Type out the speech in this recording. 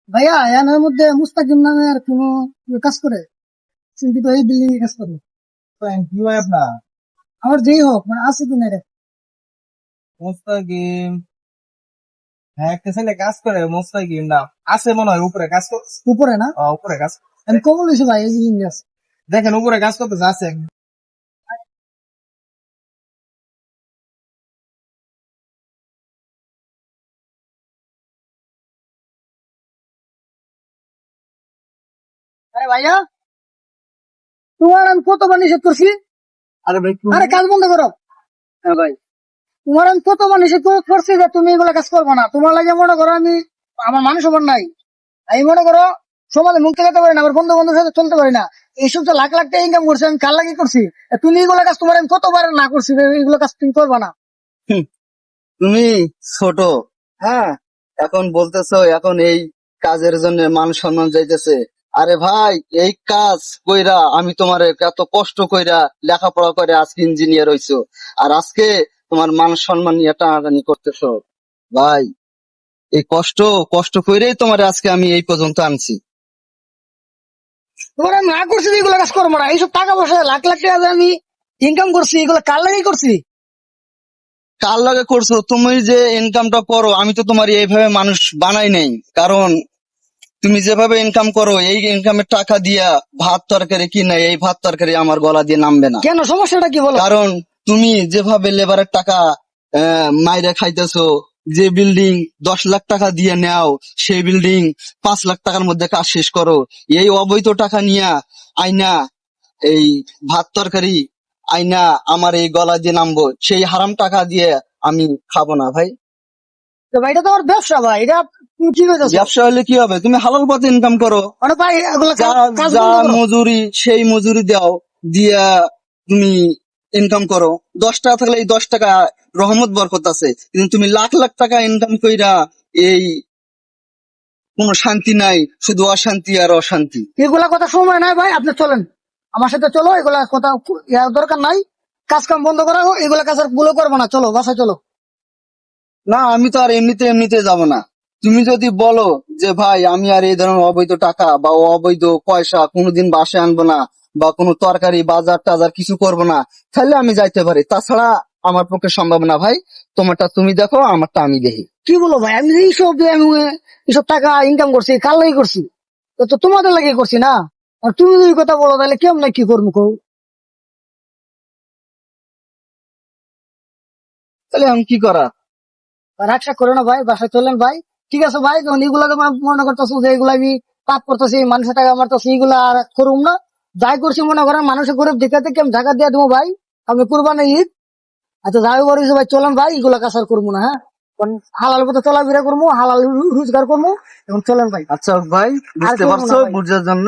ভাইয়া এর মধ্যে মুস্তাকিম নামের কোন কাজ করে? চিন্তিত এই বিল্ডিং এ কাজ করে। কি হয় আপনার? আমার যেই হোক মানে আছে কিনা রে। মোস্তাকিম, হ্যাঁ একটা ছেলে কাজ করে মোস্তাকিম না, আছে মনে হয় উপরে কাজ করছে। উপরে না? উপরে কাজ আমি কমল হয়েছে ভাই, এই বিল্ডিং আছে। দেখেন উপরে কাজ করতেছে, আছে একজন। আরে ভাইয়া, তোমার আমি কতবার নিষেধ করছি। আরে ভাই আরে কাজ বন্ধ করো। হ্যাঁ ভাই, তোমার আমি কতবার নিষেধ করছি যে তুমি এগুলো কাজ করবো না। তোমার লাগে মনে করো আমি, আমার মানুষ হবার নাই। আমি মনে করো সমাজে মুক্তি খেতে পারি না, আমার বন্ধু বন্ধুর সাথে চলতে পারি না। এইসব যে লাখ লাখ টাকা ইনকাম করছি, আমি কার লাগে করছি? তুমি এগুলো কাজ তোমার আমি কতবার না করছি যে এগুলো কাজ তুমি করবা না। তুমি ছোট, হ্যাঁ, এখন বলতেছো এখন এই কাজের জন্য মান সম্মান যাইতেছে। আরে ভাই, এই কাজ কইরা আমি তোমার এত কষ্ট কইরা লেখাপড়া করে আজকে ইঞ্জিনিয়ার হইছো, আর আজকে তোমার মান সম্মান নিয়ে টানাটানি করতেছো। ভাই, এই কষ্ট কষ্ট কইরেই তোমার আজকে আমি এই পর্যন্ত আনছি। তোমার আমি না করছি যে এগুলো কাজ করবো না। এইসব টাকা পয়সা লাখ লাখ টাকা যে আমি ইনকাম করছি, এগুলো কার লাগে করছি? কার লাগে করছো? তুমি যে ইনকামটা করো, আমি তো তোমার এইভাবে মানুষ বানাই নাই। কারণ তুমি যেভাবে ইনকাম করো, এই ইনকামের টাকা দিয়া ভাত তরকারি কিনে, এই ভাত তরকারি আমার গলা দিয়ে নামবে না। কেন, সমস্যাটা কি বলো? কারণ তুমি যেভাবে লেবারের টাকা মাইরে খাইতেছো, যে বিল্ডিং 10 লাখ টাকা দিয়ে নেও, সেই বিল্ডিং 5 লাখ টাকার মধ্যে কাজ শেষ করো। এই অবৈধ টাকা নিয়া আইনা এই ভাত তরকারি আইনা আমার এই গলা দিয়ে নামবো, সেই হারাম টাকা দিয়ে আমি খাবো না ভাই। তো ভাই, এটা তো আমার ব্যবসা ভাই, এটা তুমি কি করতেছো? ব্যবসা হলে কি হবে? তুমি হালাল পথে ইনকাম করো। মানে ভাই এগুলো যা কাজ যা বন্ধ করো। মজুরি, সেই মজুরি দাও, দিয়া তুমি ইনকাম করো। 10 টাকা থাকলে এই 10 টাকা রহমত বরকত আছে, কিন্তু তুমি লাখ লাখ টাকা ইনকাম কইরা এই কোনো শান্তি নাই, শুধু অশান্তি আর অশান্তি। এগুলা কথা সময় নাই ভাই, আপনি চলেন আমার সাথে, চলো। এগুলা কথা ইয়ার দরকার নাই। কাজ কাম বন্ধ করা হোক, এগুলা কাজ আর গুলো করবো না। চলো বাসায় চলো। না, আমি তো আর এমনিতে এমনিতে যাব না। তুমি যদি বলো যে ভাই আমি আর এই ধরনের অবৈধ টাকা বা অবৈধ পয়সা কোনোদিন বাসায় আনবো না, বা কোনো তরকারি বাজার টাজার কিছু করবো না, তাহলে আমি যাইতে পারি। তাছাড়া আমার পক্ষে সম্ভব না ভাই। তোমারটা তুমি দেখো, আমারটা আমি দেখি। কি বলো ভাই, আমি এইসব টাকা ইনকাম করছি কার লাগে করছি? তো তোমাদের লাগে করছি না। আর তুমি যদি কথা বলো তাহলে কেমন কি করবো কও? তাহলে আমি কি করা? রাখা করো না ভাই, বাসায় চলেন ভাই। ঠিক আছে ভাই, যখন এগুলা তোমার মনে করতেছো যে এগুলা আমি পাপ করতেছি, মানুষের টাকা মারতেছি, এগুলা আর করুম না। যাই করছি মনে করেন মানুষের গরিব দেখাতে কেমন ঢাকা দিয়ে দেবো ভাই। আমি কুরবানি ঈদ। আচ্ছা যাই বলিস ভাই, চলেন ভাই, এগুলা কাজ আর করবো না। হ্যাঁ, কারণ হালাল পথে চলাফেরা করবো, হালাল রোজগার করবো। এখন চলেন ভাই। আচ্ছা ভাই, আর বুঝতে করবো পারছো? না ভাই। বুঝার জন্য